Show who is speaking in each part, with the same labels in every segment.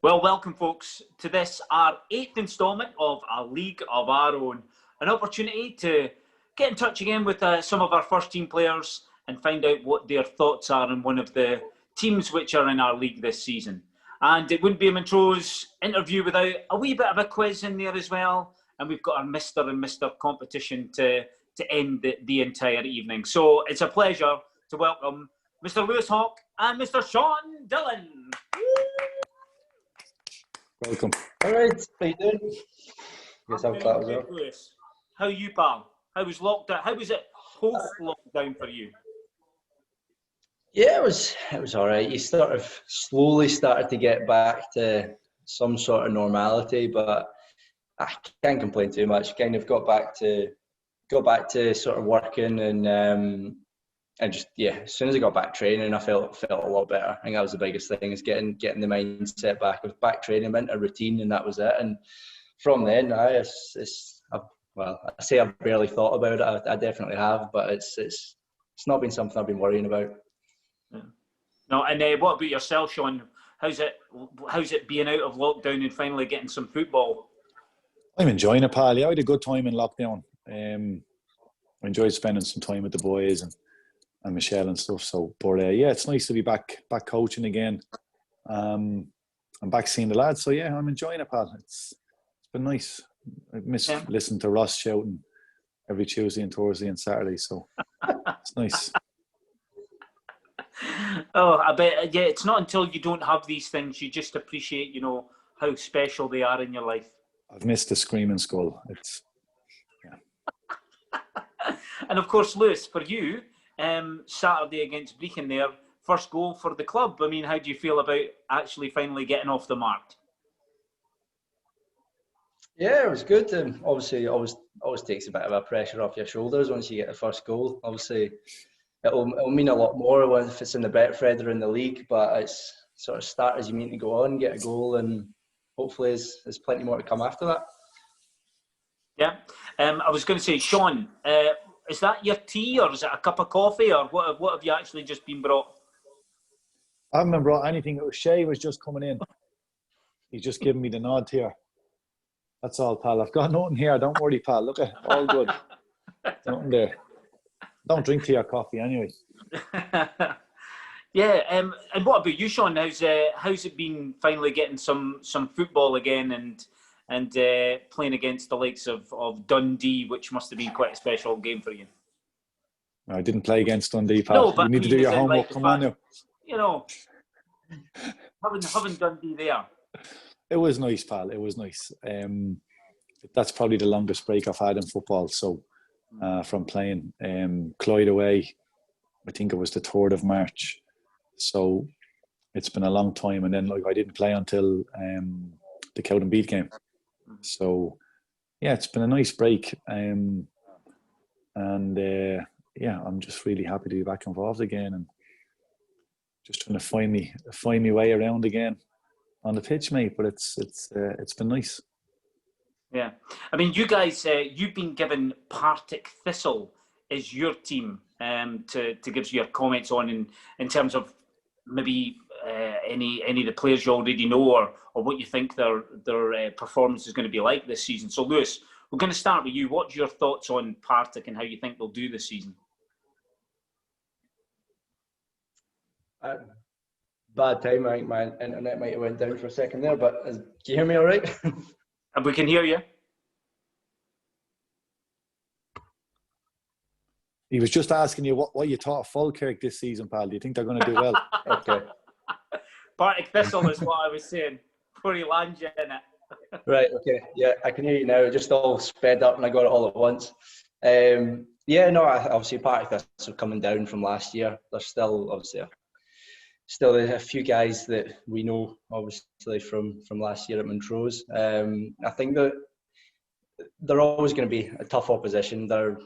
Speaker 1: Well, welcome, folks, to this, our 8th instalment of A League of Our Own. An opportunity to get in touch again with some of our first team players and find out what their thoughts are on one of the teams which are in our league this season. And it wouldn't be a Montrose interview without a wee bit of a quiz in there as well. And we've got our Mr. and Mr. competition to end the entire evening. So it's a pleasure to welcome Mr. Lewis Hawke and Mr. Sean Dillon.
Speaker 2: Welcome.
Speaker 3: All right, how you doing?
Speaker 1: Yes, I'm glad as well. Lewis, how are you, pal? How was lockdown? How was it post-lockdown for you?
Speaker 3: Yeah, it was all right. You sort of slowly started to get back to some sort of normality, but I can't complain too much. Kind of got back to sort of working and just as soon as I got back training, I felt a lot better. I think that was the biggest thing, is getting the mindset back. I was back training, went a routine, and that was it. And from then, I say I've barely thought about it. I definitely have, but it's not been something I've been worrying about.
Speaker 1: Yeah. No, and what about yourself, Sean? How's it being out of lockdown and finally getting some football?
Speaker 2: I'm enjoying it, pal. Yeah, I had a good time in lockdown. I enjoyed spending some time with the boys and Michelle and stuff. So, but it's nice to be back coaching again. I'm back seeing the lads. So yeah, I'm enjoying it, pal. It's been nice. I miss listening to Ross shouting every Tuesday and Thursday and Saturday. So it's nice.
Speaker 1: Oh, I bet. Yeah, it's not until you don't have these things you just appreciate, how special they are in your life.
Speaker 2: I've missed the screaming skull.
Speaker 1: And of course, Lewis, for you, Saturday against Brechin there, first goal for the club. I mean, how do you feel about actually finally getting off the mark?
Speaker 3: Yeah, it was good. And obviously, it always takes a bit of a pressure off your shoulders once you get the first goal. Obviously, it'll mean a lot more if it's in the Betfred or in the league, but it's sort of start as you mean to go on, get a goal, and hopefully there's plenty more to come after that.
Speaker 1: Yeah. I was going to say, Sean, is that your tea or is it a cup of coffee or what have you actually just been brought?
Speaker 2: I haven't been brought anything. Shay was just coming in. He's just giving me the nod here. That's all, pal. I've got nothing here. Don't worry, pal. Look at all good. Nothing there. Don't drink tea or coffee anyway.
Speaker 1: Yeah. And what about you, Sean? How's it been finally getting some football again and playing against the likes of Dundee, which must have been quite a special game for you?
Speaker 2: I didn't play against Dundee, pal.
Speaker 1: No, but
Speaker 2: you need to do your homework. Come on now.
Speaker 1: Having Dundee there.
Speaker 2: It was nice, pal. It was nice. That's probably the longest break I've had in football. So from playing Clyde away, I think it was the 3rd of March. So it's been a long time. And then I didn't play until the Cowdenbeath game. So yeah, it's been a nice break. I'm just really happy to be back involved again and just trying to find me way around again on the pitch, mate. But it's been nice.
Speaker 1: Yeah, I mean, you guys, you've been given Partick Thistle as your team to give your comments on in terms of maybe any of the players you already know or what you think their performance is going to be like this season. So, Lewis, we're going to start with you. What's your thoughts on Partick and how you think they'll do this season?
Speaker 3: Bad time. I think my internet might have went down for a second there, but can you hear me all right?
Speaker 1: And we can hear you.
Speaker 2: He was just asking you what you thought of Falkirk this season, pal. Do you think they're going to do well?
Speaker 3: Okay.
Speaker 1: Partick Thistle is what I was saying before he lands you in it.
Speaker 3: Right, okay. Yeah, I can hear you now. It just all sped up and I got it all at once. Obviously Partick Thistle coming down from last year. There's still obviously a few guys that we know obviously from last year at Montrose. I think that they're always going to be a tough opposition. They're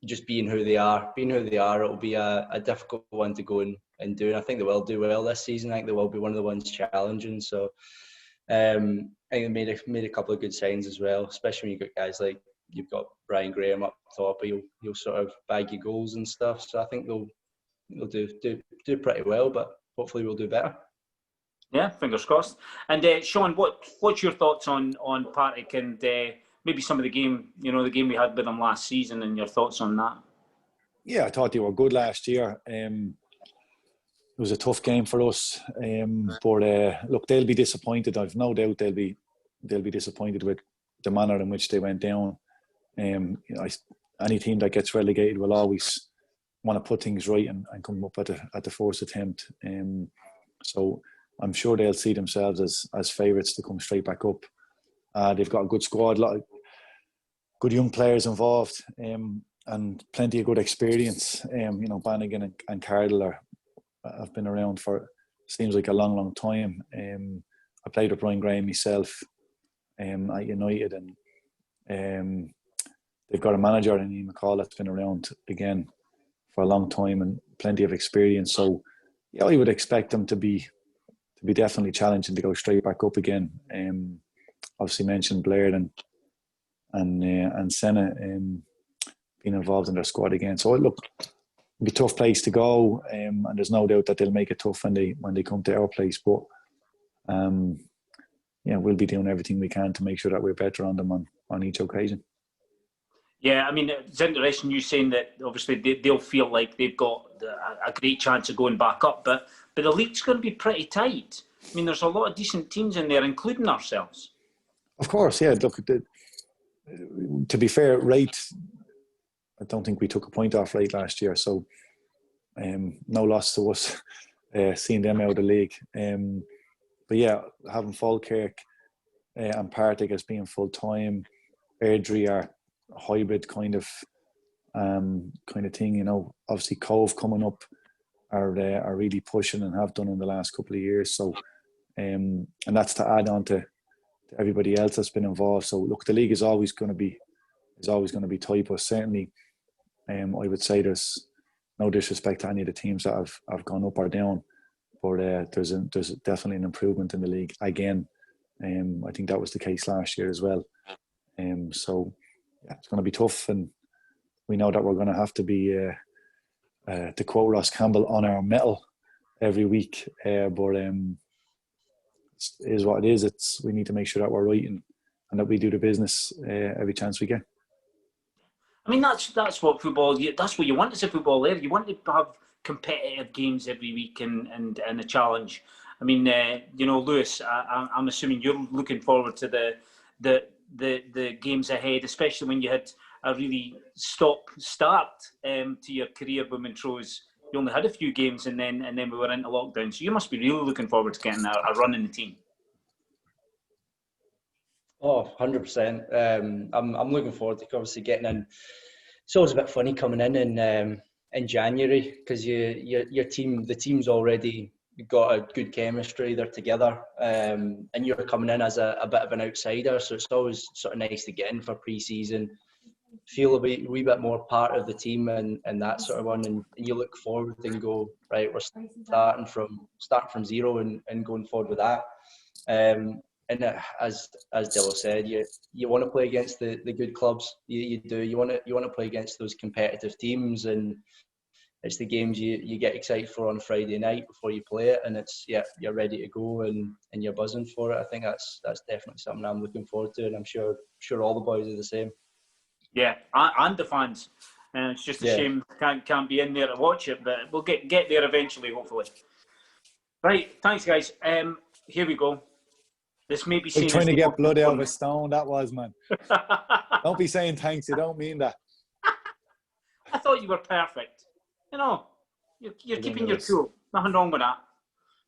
Speaker 3: just being who they are. It'll be a difficult one to go and do. And I think they will do well this season. I think they will be one of the ones challenging. So I think they made a couple of good signs as well, especially when you've got guys like you've got Brian Graham up top. He'll sort of bag you goals and stuff. So I think they'll do pretty well, but hopefully we'll do better.
Speaker 1: Yeah, fingers crossed. And Sean, what's your thoughts on Partick and maybe some of the game we had with them last season, and your thoughts on that?
Speaker 2: Yeah, I thought they were good last year. It was a tough game for us, but look, they'll be disappointed. I've no doubt they'll be disappointed with the manner in which they went down. Any team that gets relegated will always want to put things right and come up at the first attempt. So I'm sure they'll see themselves as favourites to come straight back up. They've got a good squad, a lot of good young players involved, and plenty of good experience. Bannigan and Cardle have been around for, seems like, a long time. I played with Brian Graham myself at United, and they've got a manager in Ian McCall that's been around again for a long time and plenty of experience. So yeah, I would expect them to be definitely challenging to go straight back up again. Obviously mentioned Blair and Senna being involved in their squad again. So look, it'll be a tough place to go, and there's no doubt that they'll make it tough when they come to our place. But we'll be doing everything we can to make sure that we're better on them on each occasion.
Speaker 1: Yeah, I mean, it's interesting you saying that obviously they'll feel like they've got a great chance of going back up, but the league's going to be pretty tight. I mean, there's a lot of decent teams in there, including ourselves.
Speaker 2: Of course, yeah. Look, to be fair, Wright, I don't think we took a point off Wright last year, so no loss to us seeing them out of the league. But yeah, having Falkirk and Partick as being full time, Airdrie are a hybrid kind of thing. Obviously Cove coming up are really pushing and have done in the last couple of years. So and that's to add on to everybody else that's been involved. So look, the league is always going to be tight, but certainly I would say there's no disrespect to any of the teams that have gone up or down, but there's definitely an improvement in the league again. I think that was the case last year as well. So yeah, it's going to be tough, and we know that we're going to have to be, to quote Ross Campbell, on our mettle every week. But it is what it is. We need to make sure that we're right and that we do the business every chance we get.
Speaker 1: I mean, that's what football. That's what you want as a football player. You want to have competitive games every week and a challenge. I mean, Lewis, I'm assuming you're looking forward to the games ahead, especially when you had a really stop-start to your career with Montrose. You only had a few games, and then we were into lockdown. So you must be really looking forward to getting a run in the team.
Speaker 3: Oh, 100%. I'm looking forward to obviously getting in. It's always a bit funny coming in January because your team, the team's already got a good chemistry. They're together, and you're coming in as a bit of an outsider. So it's always sort of nice to get in for pre-season, feel a wee bit more part of the team and that sort of one. And you look forward and go, right, we're starting from zero and going forward with that. And as Dillo said, you want to play against the good clubs. You do. You want to play against those competitive teams, and it's the games you get excited for on Friday night before you play it, and it's you're ready to go and you're buzzing for it. I think that's definitely something I'm looking forward to, and I'm sure all the boys are the same.
Speaker 1: Yeah, and the fans. It's just a shame can't be in there to watch it, but we'll get there eventually, hopefully. Right, thanks guys. Here we go. This may be seen
Speaker 2: trying to get blood out of a stone. That was, man. Don't be saying thanks. You don't mean that.
Speaker 1: I thought you were perfect. You're keeping your cool. Nothing wrong with that.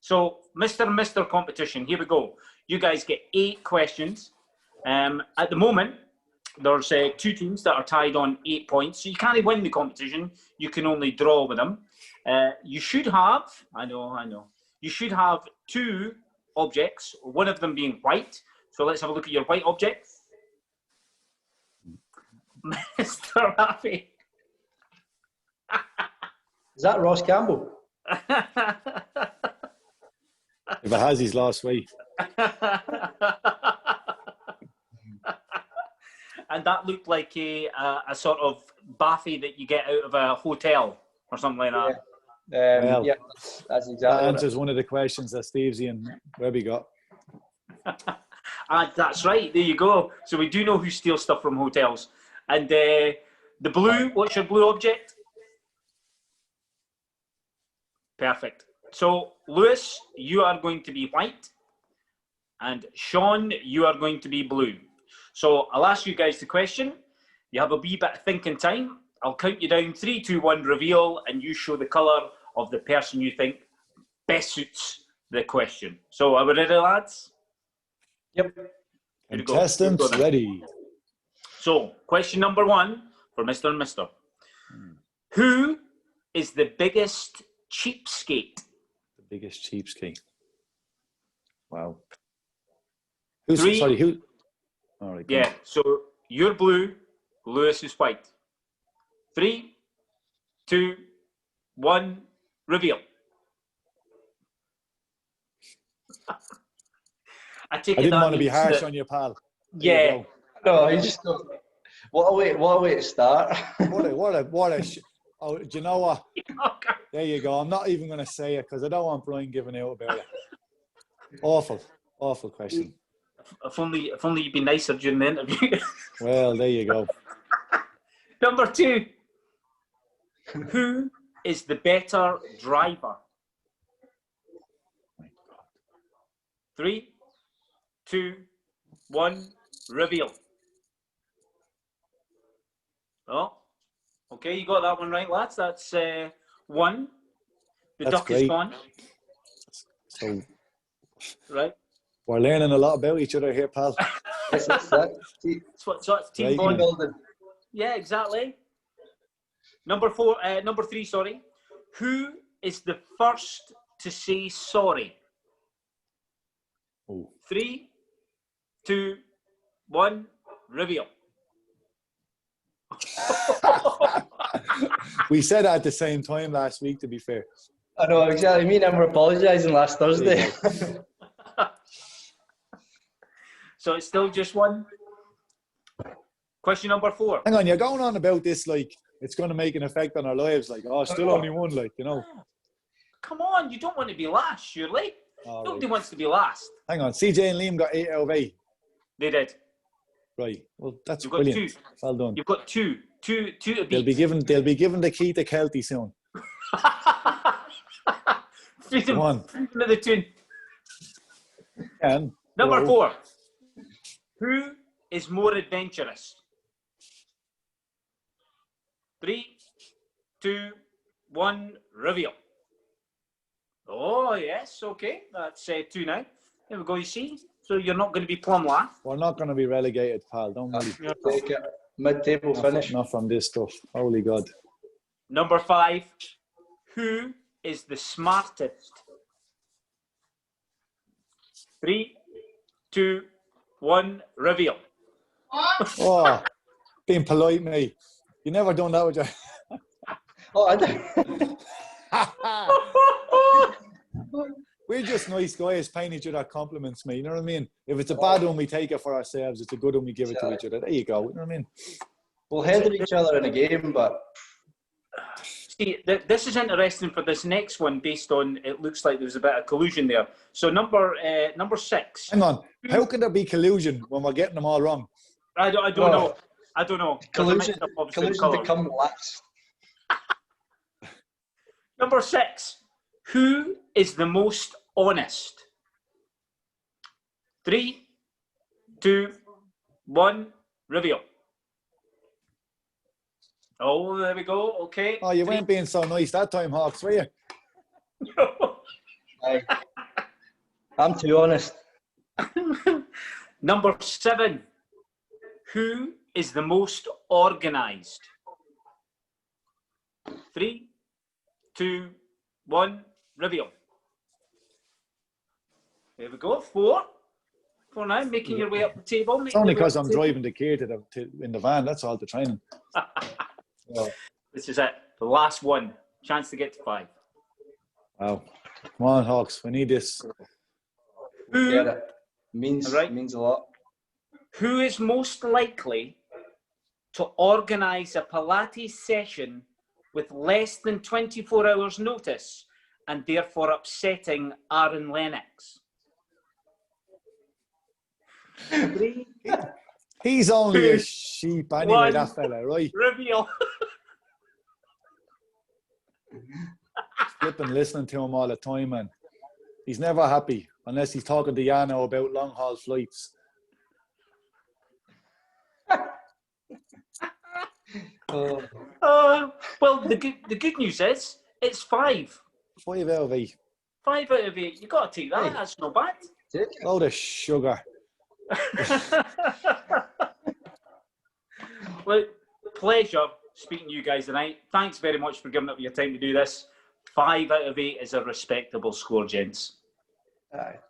Speaker 1: So, Mr. Competition, here we go. You guys get 8 questions. At the moment, there's 2 teams that are tied on 8 points. So you can't win the competition. You can only draw with them. You should have, I know. You should have 2 objects, one of them being white. So let's have a look at your white object. Mr. Rafi.
Speaker 3: Is that Ross Campbell?
Speaker 2: If it has, he's lost weight.
Speaker 1: And that looked like a sort of bathie that you get out of a hotel or something like that.
Speaker 2: Well,
Speaker 3: yeah, that's exactly
Speaker 2: that
Speaker 3: what
Speaker 2: answers one of the questions that Stevesy and Webby got.
Speaker 1: That's right. There you go. So we do know who steals stuff from hotels. And the blue, what's your blue object? Perfect. So, Lewis, you are going to be white. And Sean, you are going to be blue. So I'll ask you guys the question. You have a wee bit of thinking time. I'll count you down. 3, 2, 1, reveal. And you show the colour of the person you think best suits the question. So are we ready, lads?
Speaker 3: Yep.
Speaker 2: Contestants ready.
Speaker 1: So, question number 1 for Mr. and Mr. Who is the biggest cheapskate?
Speaker 2: The biggest cheapskate. Wow.
Speaker 1: Who?
Speaker 2: All right.
Speaker 1: Yeah, so you're blue, Lewis is white. 3, 2, 1, reveal. I
Speaker 2: didn't want to be harsh on you, pal.
Speaker 1: Yeah.
Speaker 3: No, you just don't. What a way to start.
Speaker 2: Oh, do you know what? There you go. I'm not even going to say it because I don't want Brian giving out about it. Awful question.
Speaker 1: If only you'd be nicer during the interview.
Speaker 2: Well, there you go.
Speaker 1: Number 2. Who is the better driver? 3, 2, 1, reveal. Oh, okay, you got that one right, lads. That's 1. The
Speaker 2: That's
Speaker 1: duck
Speaker 2: great.
Speaker 1: is gone.
Speaker 2: So,
Speaker 1: right.
Speaker 2: We're learning a lot about each other here, pal.
Speaker 3: That's
Speaker 1: It's team
Speaker 2: Right,
Speaker 1: bonding. Yeah, exactly. Number 3, sorry. Who is the first to say sorry?
Speaker 2: Oh.
Speaker 1: 3, 2, 1, reveal.
Speaker 2: We said that at the same time last week, to be fair.
Speaker 3: I know, exactly. Me and him were apologising last Thursday.
Speaker 1: So it's still just 1. Question number 4.
Speaker 2: Hang on, you're going on about this like it's going to make an effect on our lives. Like, oh, still only 1, like, you know.
Speaker 1: Come on, you don't want to be last, surely. Nobody wants to be last.
Speaker 2: Hang on, CJ and Liam got 8 out of 8.
Speaker 1: They did.
Speaker 2: Right. Well, that's
Speaker 1: You've got
Speaker 2: brilliant.
Speaker 1: 2.
Speaker 2: Well done.
Speaker 1: You've got 2 to beat.
Speaker 2: They'll be given the key to Kelty soon.
Speaker 1: Freedom.
Speaker 2: Come on.
Speaker 1: Freedom of the tune.
Speaker 2: And
Speaker 1: Number 4. Who is more adventurous? 3, 2, 1, reveal. Oh, yes, okay. That's 2 now. There we go, you see. So you're not going to be plumb last.
Speaker 2: we're not going to be relegated, pal. Don't worry.
Speaker 3: Take it. Mid-table finish.
Speaker 2: Not from this stuff. Holy God.
Speaker 1: Number 5. Who is the smartest? 3, 2, 1, reveal.
Speaker 2: Oh, being polite, mate. You never done that with your...
Speaker 3: Oh, I did.
Speaker 2: We're just nice guys paying each other compliments, mate. You know what I mean? If it's a bad one, we take it for ourselves. It's a good one, we give it to each other. There you go. You know what I mean?
Speaker 3: We'll head at each other in a game, but...
Speaker 1: See, this is interesting for this next one based on, it looks like there's a bit of collusion there. So number 6.
Speaker 2: Hang on. How can there be collusion when we're getting them all wrong?
Speaker 1: I don't know. I don't know.
Speaker 3: Collusion to come last.
Speaker 1: Number 6. Who is the most honest? 3, 2, 1, reveal. Oh, there we go. Okay.
Speaker 2: Oh, you weren't being so nice that time, Hawks, were you?
Speaker 3: I'm too honest.
Speaker 1: Number 7. Who is the most organised? 3, 2, 1, reveal. There we go. 4. 4 now, making your way up the table.
Speaker 2: It's only because I'm driving the kid in the van. That's all the training.
Speaker 1: This is it. The last one. Chance to get to 5.
Speaker 2: Wow. Come on, Hawks. We need this.
Speaker 3: Get it. Means a lot.
Speaker 1: Who is most likely to organise a Pilates session with less than 24 hours notice and therefore upsetting Aaron Lennox? 3,
Speaker 2: He's only
Speaker 1: 2,
Speaker 2: a sheep anyway,
Speaker 1: 1.
Speaker 2: that fella, right?
Speaker 1: Reveal.
Speaker 2: Flipping listening to him all the time, man. He's never happy unless he's talking to Yano about long haul flights.
Speaker 1: Well, the good news is it's 5.
Speaker 2: 5 out of 8.
Speaker 1: 5 out of 8. You got to take that.
Speaker 3: Hey.
Speaker 1: That's not bad.
Speaker 2: Load of sugar.
Speaker 1: Look, pleasure speaking to you guys tonight. Thanks very much for giving up your time to do this. 5 out of 8 is a respectable score, gents.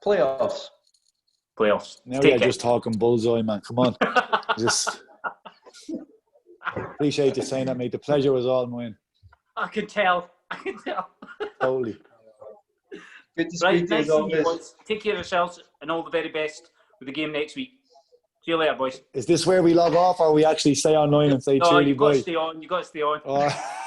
Speaker 3: Playoffs.
Speaker 2: Now
Speaker 1: Take
Speaker 2: you're
Speaker 1: it.
Speaker 2: just talking bullseye, man. Come on. Just appreciate you saying that, mate. The pleasure was all mine.
Speaker 1: I can tell.
Speaker 2: Totally.
Speaker 3: Good to
Speaker 1: Right,
Speaker 3: speak to
Speaker 1: nice
Speaker 3: you,
Speaker 1: seeing you,
Speaker 3: always.
Speaker 1: boys. Take care of yourselves and all the very best with the game next week. See you later, boys.
Speaker 2: Is this where we log off or we actually stay online and say
Speaker 1: No,
Speaker 2: cheery
Speaker 1: you've got to
Speaker 2: boy?
Speaker 1: stay on. You've got to stay on.
Speaker 2: Oh.